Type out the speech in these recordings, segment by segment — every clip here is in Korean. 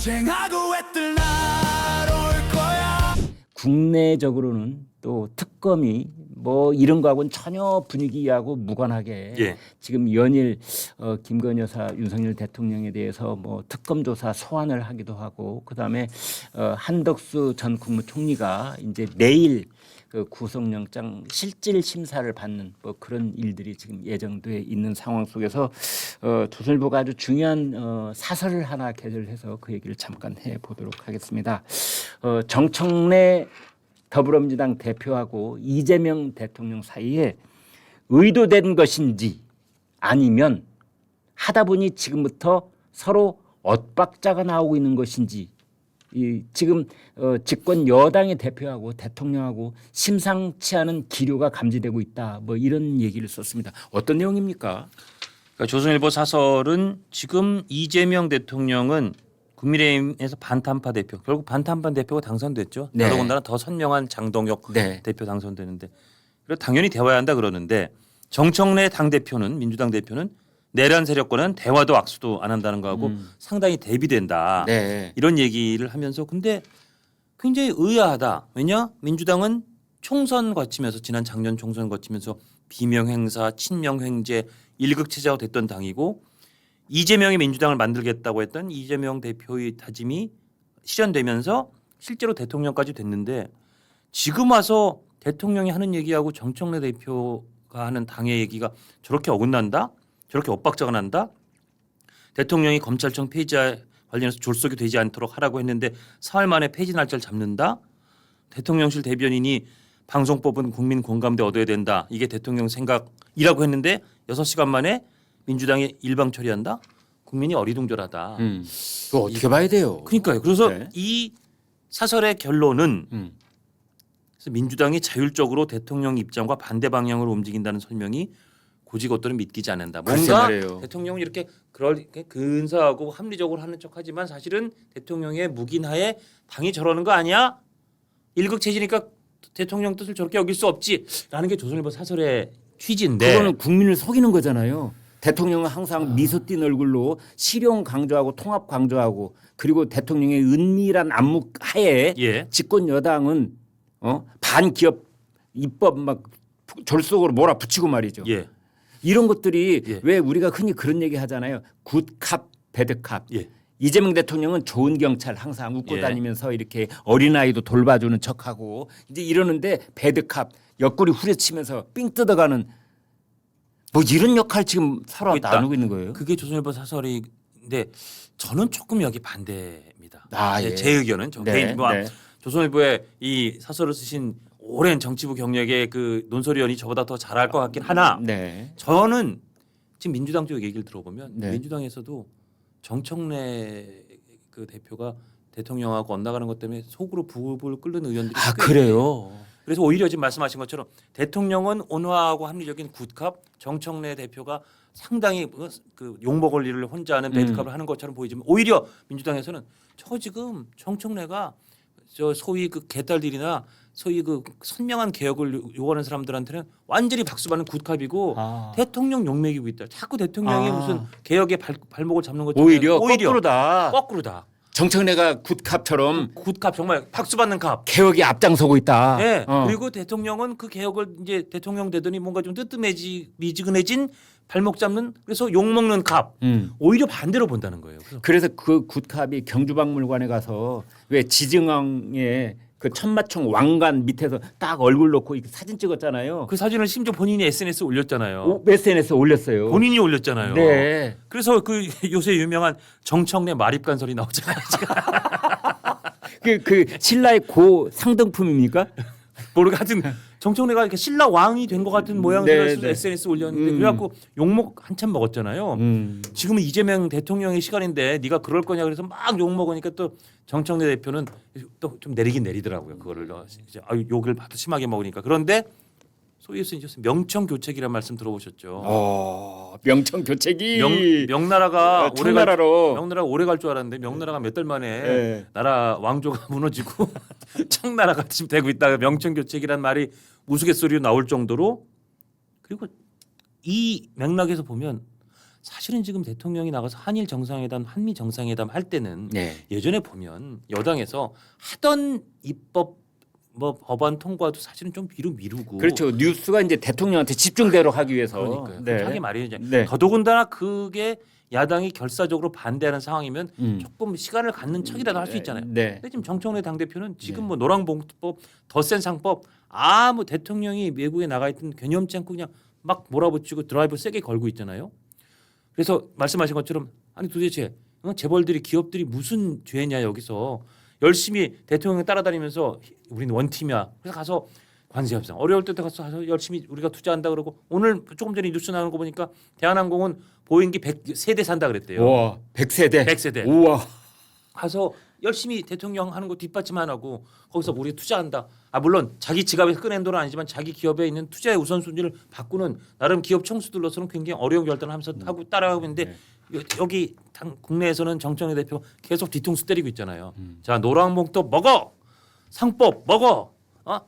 쟁하고 애들 날올 거야. 국내적으로는 또 특검이 뭐 이런 거하고는 전혀 분위기하고 무관하게 예. 지금 연일 김건희 여사 윤석열 대통령에 대해서 뭐 특검 조사 소환을 하기도 하고 그다음에 한덕수 전 국무총리가 이제 내일 그 구속영장 실질 심사를 받는 뭐 그런 일들이 지금 예정돼 있는 상황 속에서 조선일보가 아주 중요한 사설을 하나 게재를 해서 그 얘기를 잠깐 해 보도록 하겠습니다. 정청래 더불어민주당 대표하고 이재명 대통령 사이에 의도된 것인지 아니면 하다 보니 지금부터 서로 엇박자가 나오고 있는 것인지 지금 집권 여당의 대표하고 대통령하고 심상치 않은 기류가 감지되고 있다. 뭐 이런 얘기를 썼습니다. 어떤 내용입니까? 그러니까 조선일보 사설은 지금 이재명 대통령은 국민의힘에서 반탄파 대표, 결국 반탄파 대표가 당선됐죠. 네. 더더군다나 더 선명한 장동혁 네. 대표 당선되는데, 그래서 당연히 대화해야 한다 그러는데 정청래 당 대표는 민주당 대표는 내란 세력과는 대화도 악수도 안 한다는 거하고 상당히 대비된다. 네. 이런 얘기를 하면서 근데 굉장히 의아하다. 왜냐? 민주당은 총선 거치면서 지난 작년 총선 거치면서 비명 행사, 친명 횡재, 일극체제가 됐던 당이고 이재명이 민주당을 만들겠다고 했던 이재명 대표의 다짐이 실현되면서 실제로 대통령까지 됐는데 지금 와서 대통령이 하는 얘기하고 정청래 대표가 하는 당의 얘기가 저렇게 어긋난다? 저렇게 엇박자가 난다? 대통령이 검찰청 폐지 관련해서 졸속이 되지 않도록 하라고 했는데 사흘 만에 폐지 날짜를 잡는다? 대통령실 대변인이 방송법은 국민 공감대 얻어야 된다. 이게 대통령 생각이라고 했는데 6시간 만에 민주당이 일방 처리한다? 국민이 어리둥절하다. 그거 어떻게 봐야 돼요? 그러니까요. 그래서 네. 이 사설의 결론은 그래서 민주당이 자율적으로 대통령 입장과 반대 방향으로 움직인다는 설명이 고지것대로 믿기지 않는다. 글쎄 뭔가 말이에요. 대통령이 이렇게 그렇게 근사하고 합리적으로 하는 척하지만 사실은 대통령의 묵인하에 당이 저러는 거 아니야? 일극체제니까 대통령 뜻을 저렇게 여길 수 없지라는 게 조선일보 사설의 취지인데 그거는 국민을 속이는 거잖아요. 대통령은 항상 미소 띈 얼굴로 실용 강조하고 통합 강조하고 그리고 대통령의 은밀한 안목 하에 예. 집권 여당은 반기업 입법 막 졸속으로 몰아붙이고 말이죠. 예. 이런 것들이 예. 왜 우리가 흔히 그런 얘기 하잖아요. 굿캅, 배드캅. 예. 이재명 대통령은 좋은 경찰 항상 웃고 예. 다니면서 이렇게 어린아이도 돌봐주는 척하고 이제 이러는데 배드캅 옆구리 후려치면서 삥 뜯어가는 뭐 이런 역할 지금 서로 하고 있다. 나누고 있는 거예요. 그게 조선일보 사설인데 저는 조금 여기 반대입니다. 아, 예. 제 의견은 저 네, 개인 뭐 네. 조선일보에 이 사설을 쓰신 오랜 정치부 경력의 그 논설위원이 저보다 더 잘할 것 같긴 하나 네. 저는 지금 민주당 쪽 얘기를 들어보면 네. 민주당에서도 정청래 그 대표가 대통령하고 엇나가는 것 때문에 속으로 부글부글 끓는 의원들이 아 꽤 그래요. 그래서 오히려 지금 말씀하신 것처럼 대통령은 온화하고 합리적인 굿캅, 정청래 대표가 상당히 그 욕먹을 일을 혼자 하는 배드캅을 하는 것처럼 보이지만 오히려 민주당에서는 저 지금 정청래가 저 소위 그 개딸들이나 소위 그 선명한 개혁을 요구하는 사람들한테는 완전히 박수받는 굿캅이고 대통령 욕먹이고 있다. 자꾸 대통령이 무슨 개혁의 발목을 잡는 것처럼 오히려 거꾸로다. 거꾸로다. 정청래가 굿캅처럼 굿캅 정말 박수받는 캅. 개혁에 앞장서고 있다. 네. 그리고 대통령은 그 개혁을 이제 대통령 되더니 뭔가 좀 미지근해진 발목 잡는 그래서 욕 먹는 캅. 오히려 반대로 본다는 거예요. 그래서 그 굿캅이 경주박물관에 가서 왜 지증왕의 그 천마총 왕관 밑에서 딱 얼굴 놓고 이렇게 사진 찍었잖아요. 그 사진을 심지어 본인이 SNS에 올렸잖아요. SNS에 올렸어요. 본인이 올렸잖아요. 네. 그래서 그 요새 유명한 정청래 마립간설이 나오잖아요. 그 신라의 고 상등품입니까? 모르게 하여튼 정청래가 이렇게 신라 왕이 된 것 같은 모양을 네, 네. SNS에 올렸는데 그래갖고 욕먹 한참 먹었잖아요. 지금은 이재명 대통령의 시간인데 네가 그럴 거냐 그래서 막 욕 먹으니까 또 정청래 대표는 또 좀 내리긴 내리더라고요. 그거를 이제 욕을 하도 심하게 먹으니까 그런데 소위 명청교책이라는 말씀 들어보셨죠? 명청교책이 명나라가 청나라로 명나라가 오래 갈 줄 알았는데 명나라가 몇 달 만에 네. 나라 왕조가 무너지고 청나라가 지금 되고 있다. 명청교책이란 말이 우스갯소리로 나올 정도로 그리고 이 맥락에서 보면 사실은 지금 대통령이 나가서 한일 정상회담, 한미 정상회담 할 때는 네. 예전에 보면 여당에서 하던 입법 뭐 법안 통과도 사실은 좀 미루고 그렇죠. 뉴스가 이제 대통령한테 집중되도록 하기 위해서. 그러니까요. 네. 하게 말이죠. 네. 더더군다나 그게 야당이 결사적으로 반대하는 상황이면 음. 조금 시간을 갖는 척이라도 할 수 있잖아요. 네. 근데 지금 정청래 당대표는 지금 네. 뭐 노랑봉투법, 더 센 상법 아무 대통령이 외국에 나가 있던 개념치 않고 그냥 막 몰아붙이고 드라이브 세게 걸고 있잖아요. 그래서 말씀하신 것처럼 아니 도대체 재벌들이 기업들이 무슨 죄냐 여기서 열심히 대통령 따라다니면서 우리는 원팀이야. 그래서 가서 관세 협상 어려울 때 가서 열심히 우리가 투자한다 그러고 오늘 조금 전에 뉴스 나오는 거 보니까 대한항공은 보잉기 100세대 산다 그랬대요. 와, 100세대. 100세대. 우와. 가서 열심히 대통령 하는 거 뒷받침 안 하고 거기서 우리 투자한다. 아 물론 자기 지갑에서 꺼낸 돈은 아니지만 자기 기업에 있는 투자의 우선순위를 바꾸는 나름 기업 청수들로서는 굉장히 어려운 결단을 하면서 하고 따라가고 있는데 여기 국내에서는 정청래 대표 계속 뒤통수 때리고 있잖아요. 자 노란봉투 먹어, 상법 먹어,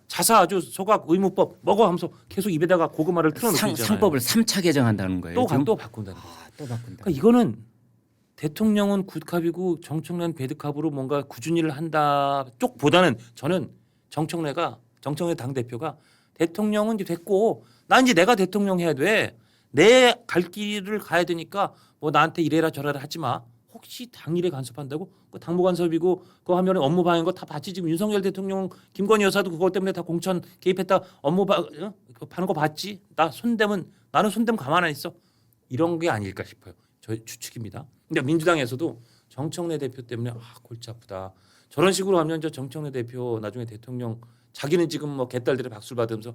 자사 아주 소각 의무법 먹어 하면서 계속 입에다가 고구마를 틀어놓고 있잖아요. 상법을 3차 개정한다는 거예요. 지금? 또 바꾼다는 거예요. 또 바꾼다. 그러니까 이거는 대통령은 굿캅이고 정청래는 배드캅으로 뭔가 꾸준히를 한다 쪽보다는 저는 정청래 당 대표가 대통령은 이제 됐고 난 이제 내가 대통령 해야 돼. 내 갈 길을 가야 되니까 뭐 나한테 이래라 저래라 하지 마. 혹시 당일에 간섭한다고? 그 당무 간섭이고 그거 하면 업무 방해인 거 다 봤지. 지금 윤석열 대통령 김건희 여사도 그것 때문에 다 공천 개입했다. 그거 파는 거 봤지. 나는 손대면 가만 안 있어. 이런 게 아닐까 싶어요. 저희 추측입니다. 근데 민주당에서도 정청래 대표 때문에 골치 아프다. 저런 식으로 하면 저 정청래 대표 나중에 대통령 자기는 지금 뭐 개딸들의 박수를 받으면서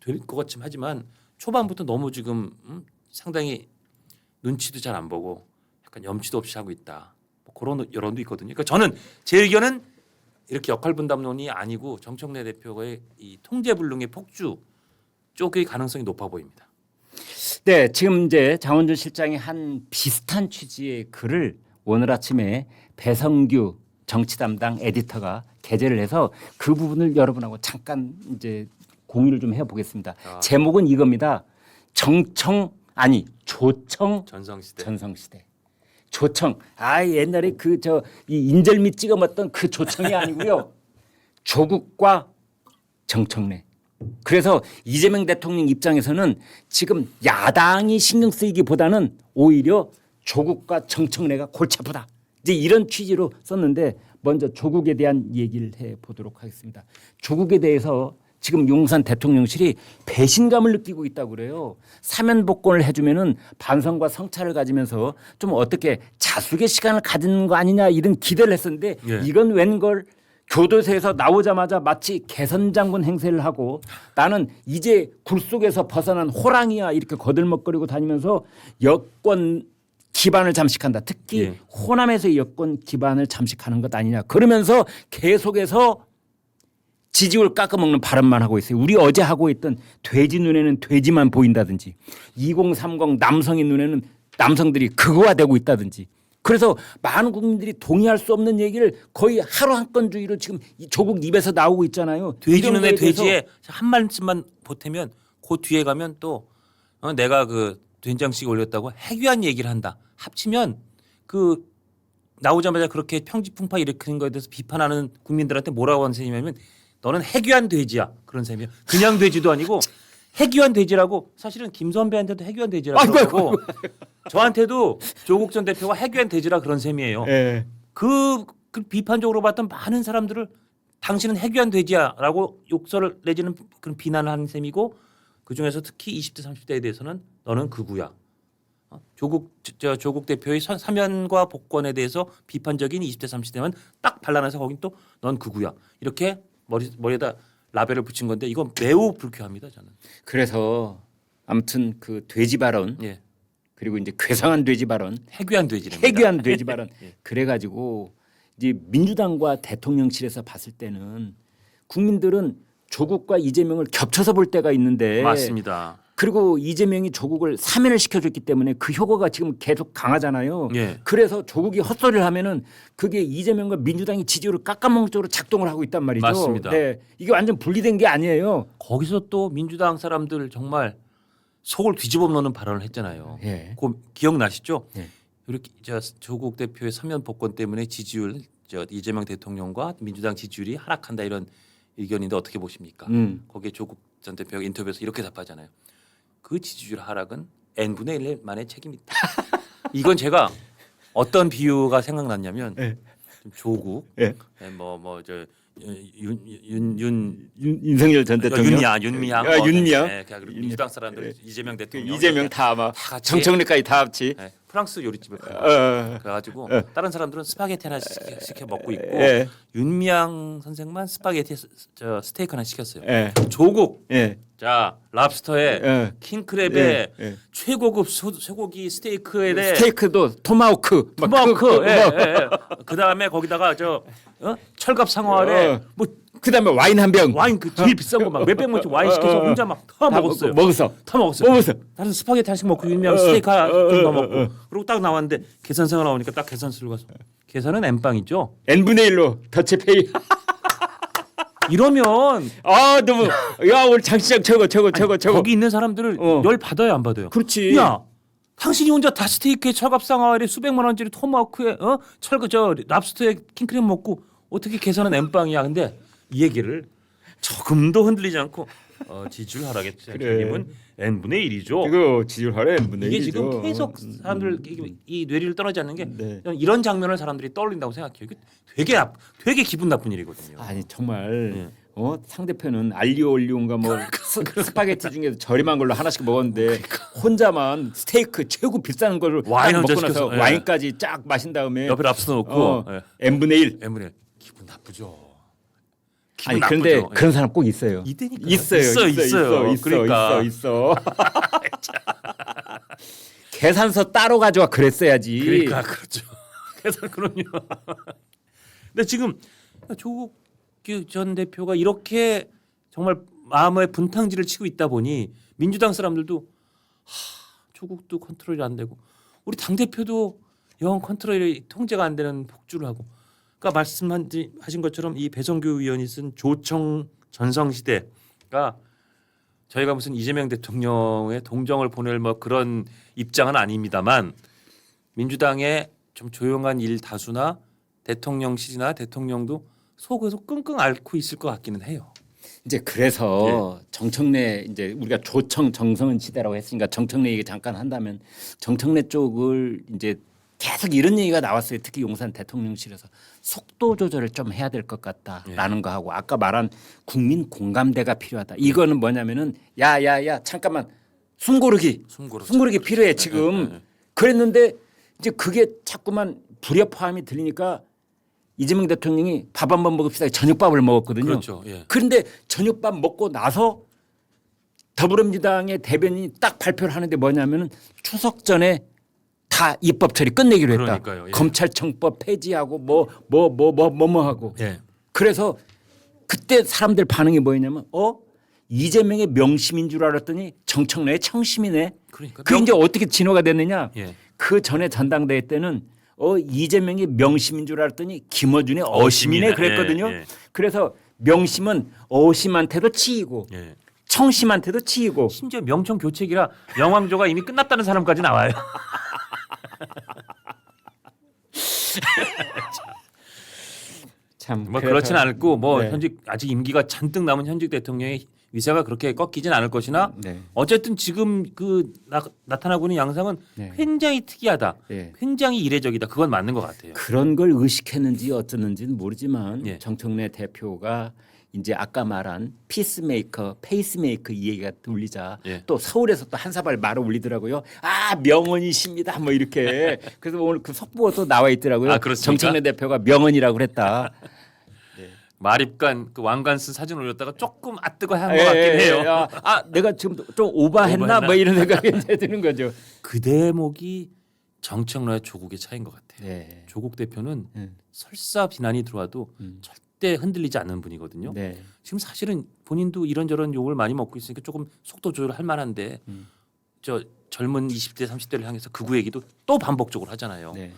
될 것 같지만 하지만 초반부터 너무 지금 상당히 눈치도 잘 안 보고 약간 염치도 없이 하고 있다. 뭐 그런 여론도 있거든요. 그러니까 저는 제 의견은 이렇게 역할 분담론이 아니고 정청래 대표의 이 통제불능의 폭주 쪽의 가능성이 높아 보입니다. 네, 지금 이제 장원준 실장이 한 비슷한 취지의 글을 오늘 아침에 배성규 정치 담당 에디터가 게재를 해서 그 부분을 여러분하고 잠깐 이제 공유를 좀 해보겠습니다. 제목은 이겁니다. 조청 전성시대. 전성시대. 조청. 옛날에 이 인절미 찍어 먹던 그 조청이 아니고요. 조국과 정청래. 그래서 이재명 대통령 입장에서는 지금 야당이 신경 쓰이기보다는 오히려 조국과 정청래가 골치 아프다. 이제 이런 취지로 썼는데 먼저 조국에 대한 얘기를 해보도록 하겠습니다. 조국에 대해서 지금 용산 대통령실이 배신감을 느끼고 있다고 그래요. 사면 복권을 해주면은 반성과 성찰을 가지면서 좀 어떻게 자숙의 시간을 가지는 거 아니냐 이런 기대를 했었는데 이건 웬걸 교도소에서 나오자마자 마치 개선장군 행세를 하고 나는 이제 굴 속에서 벗어난 호랑이야 이렇게 거들먹거리고 다니면서 여권 기반을 잠식한다. 특히 호남에서의 여권 기반을 잠식하는 것 아니냐. 그러면서 계속해서 지지율 깎아먹는 발언만 하고 있어요. 우리 어제 하고 있던 돼지 눈에는 돼지만 보인다든지 2030 남성의 눈에는 남성들이 극화되고 있다든지 그래서 많은 국민들이 동의할 수 없는 얘기를 거의 하루 한 건주의로 지금 조국 입에서 나오고 있잖아요. 돼지 눈에 돼지에 한 말씀만 보태면 그 뒤에 가면 또 내가 그 된장식 올렸다고 해괴한 얘기를 한다. 합치면 그 나오자마자 그렇게 평지풍파 일으키는 거에 대해서 비판하는 국민들한테 뭐라고 하는 셈이냐면 너는 해괴한 돼지야. 그런 셈이야. 그냥 돼지도 아니고 해괴한 돼지라고 사실은 김 선배한테도 해괴한 돼지라고 그러고 저한테도 조국 전 대표가 해괴한 돼지라 그런 셈이에요. 그 비판적으로 봤던 많은 사람들을 당신은 해괴한 돼지야라고 욕설을 내지는 그런 비난을 하는 셈이고 그중에서 특히 20대 30대에 대해서는 너는 극우야. 조국 대표의 사면과 복권에 대해서 비판적인 20대 30대면 딱 반란해서 거긴 또 넌 극우야. 이렇게 머리에다 라벨을 붙인 건데 이건 매우 불쾌합니다. 저는. 그래서 아무튼 그 돼지 발언 그리고 이제 괴상한 돼지 발언 해괴한 돼지랍니다. 해괴한 돼지 발언 그래가지고 이제 민주당과 대통령실에서 봤을 때는 국민들은 조국과 이재명을 겹쳐서 볼 때가 있는데 맞습니다. 그리고 이재명이 조국을 사면을 시켜줬기 때문에 그 효과가 지금 계속 강하잖아요. 그래서 조국이 헛소리를 하면은 그게 이재명과 민주당이 지지율을 깎아먹는 쪽으로 작동을 하고 있단 말이죠. 맞습니다. 네, 이게 완전 분리된 게 아니에요. 거기서 또 민주당 사람들 정말 속을 뒤집어 놓는 발언을 했잖아요. 예. 그 기억나시죠? 예. 이렇게 조국 대표의 사면 복권 때문에 지지율 이재명 대통령과 민주당 지지율이 하락한다 이런 의견인데 어떻게 보십니까? 거기에 조국 전 대표가 인터뷰에서 이렇게 답하잖아요. 그 지지율 하락은 n분의 1만의 책임이다. 이건 제가 어떤 비유가 생각났냐면 예. 조국, 예. 뭐저 윤석열 전 대통령. 윤미향, 윤미향. 네, 그리고 민주당 사람들 이재명 대통령, 이재명 다 아마 다 같이 정청래까지 다 합치. 네, 프랑스 요리집을 가요. 그래가지고 다른 사람들은 스파게티 하나 시켜 먹고 있고 예. 윤미향 선생만 스파게티 스테이크 하나 시켰어요. 예. 조국 예. 자 랍스터에 예. 킹크랩에 예. 최고급 쇠고기 스테이크에 대해 스테이크도 토마호크. 막 토마호크 그 그 다음에 거기다가 철갑 상어알에 뭐 그다음에 와인 한 병. 와인 그 제일 비싼 거 막 몇백 원치 와인 시켜서 혼자 막 다 먹었어요. 먹었어. 다 먹었어요. 먹었어. 다른 스파게티 하나씩 먹고 유명한 스테이크 하나 좀 먹고 그리고 딱 나왔는데 계산서가 나오니까 딱 계산서를 가서 계산은 N빵이죠. n분의 1로 더치페이. 이러면 아 너무 야 오늘 장시장 최고. 거기 있는 사람들을 열 받아요 안 받아요? 그렇지. 야 당신이 혼자 다 스테이크에 철갑상어알에 수백만 원짜리 토마호크에 랍스터에 킹크랩 먹고 어떻게 계산은 N빵이야? 근데 이 얘기를 조금도 흔들리지 않고 지지율 하락의 책임은 N분의 1이죠. 이거 지지율 하래 n분의 1이죠. 이게 지금 계속 사람들 이 뇌리를 떨어지지 않는 게 네. 이런 장면을 사람들이 떠올린다고 생각해요. 이게 되게 기분 나쁜 일이거든요. 아니 정말 예. 상대편은 알리오 올리오인가 뭐 스파게티 중에서 저렴한 걸로 하나씩 먹었는데 혼자만 스테이크 최고 비싼 거를 와인 딱 혼자 먹고 나서 시켜서, 예. 와인까지 쫙 마신 다음에 옆에 랍스터 놓고 n분의 1. N분의 1 기분 나쁘죠. 아니 기분 그런데 나쁘죠. 그런 사람 꼭 있어요. 이때니까 있어요. 그러니까 있어. 계산서 따로 가져와 그랬어야지. 그러니까 그렇죠. 그래서 그럼요. 근데 지금 조국 전 대표가 이렇게 정말 마음의 분탕질을 치고 있다 보니 민주당 사람들도 조국도 컨트롤이 안 되고 우리 당 대표도 영 컨트롤이 통제가 안 되는 폭주를 하고. 그러니까 말씀하신 것처럼 이 배성규 의원이 쓴 조청 전성시대가 저희가 무슨 이재명 대통령의 동정을 보낼 뭐 그런 입장은 아닙니다만 민주당의 좀 조용한 일 다수나 대통령실이나 대통령도 속에서 끙끙 앓고 있을 것 같기는 해요. 이제 그래서 정청래 이제 우리가 조청 정성은 시대라고 했으니까 정청래 얘기 잠깐 한다면 정청래 쪽을 이제 계속 이런 얘기가 나왔어요. 특히 용산 대통령실에서 속도 조절을 좀 해야 될 것 같다라는 거 하고 아까 말한 국민 공감대가 필요하다. 이거는 뭐냐면은 야야야 잠깐만 숨고르기 필요해 지금. 그랬는데 이제 그게 자꾸만 불협화음이 들리니까 이재명 대통령이 밥 한 번 먹읍시다 저녁밥을 먹었거든요. 그렇죠. 예. 그런데 저녁밥 먹고 나서 더불어민주당의 대변인이 딱 발표를 하는데 뭐냐면은 추석 전에 다 입법 처리 끝내기로 했다. 그러니까요. 예. 검찰청법 폐지하고 뭐 하고. 예. 그래서 그때 사람들 반응이 뭐였냐면 이재명의 명심인 줄 알았더니 정청래의 청심이네. 그러니까 그게 이제 어떻게 진화가 됐느냐. 예. 그 전에 전당대회 때는 이재명이 명심인 줄 알았더니 김어준의 어심이네 그랬거든요. 예. 그래서 명심은 어심한테도 치이고 예. 청심한테도 치이고 심지어 명청 교체기라 영왕조가 이미 끝났다는 사람까지 나와요. 참 뭐 그렇진 않고 뭐 네. 현직 아직 임기가 잔뜩 남은 현직 대통령의 위세가 그렇게 꺾이진 않을 것이나 네. 어쨌든 지금 나타나고 있는 양상은 네. 굉장히 특이하다. 네. 굉장히 이례적이다. 그건 맞는 것 같아요. 그런 걸 의식했는지 어쩌는지는 모르지만 예. 정청래 대표가 이제 아까 말한 피스메이커, 페이스메이커 이 얘기가 들리자 예. 또 서울에서 또 한 사발 말을 올리더라고요. 명언이십니다. 뭐 이렇게. 그래서 오늘 그 속보도 나와 있더라고요. 아, 그렇습니까? 정청래 대표가 명언이라고 그랬다. 마립간 그 왕관 쓴 사진 올렸다가 조금 아뜨거 한 것 같긴 해요. 내가 지금 좀 오바했나? 오바했나? 뭐 이런 생각이 이제 드는 거죠. 그 대목이 정청래와 조국의 차이인 것 같아요. 네. 조국 대표는 설사 비난이 들어와도 절대 흔들리지 않는 분이거든요. 네. 지금 사실은 본인도 이런저런 욕을 많이 먹고 있으니까 조금 속도 조절할 만한데 저 젊은 20대 30대를 향해서 극우 얘기도 또 반복적으로 하잖아요. 네.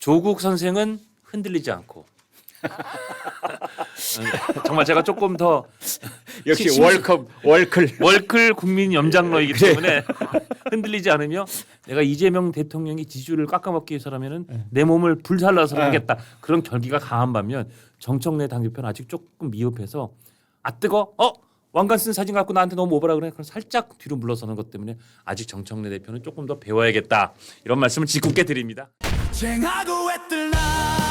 조국 선생은 흔들리지 않고 정말 제가 조금 더 역시 월클 월클 국민 염장러이기 때문에 흔들리지 않으며 내가 이재명 대통령이 지지율을 깎아먹기 위해서라면은 내 몸을 불살라서 하겠다 그런 결기가 강한 반면 정청래 당대표는 아직 조금 미흡해서 아 뜨거 왕관 쓴 사진 갖고 나한테 너무 오버라 그래 그럼 살짝 뒤로 물러서는 것 때문에 아직 정청래 대표는 조금 더 배워야겠다 이런 말씀을 짓궂게 드립니다. 쟁하고 애뜰 날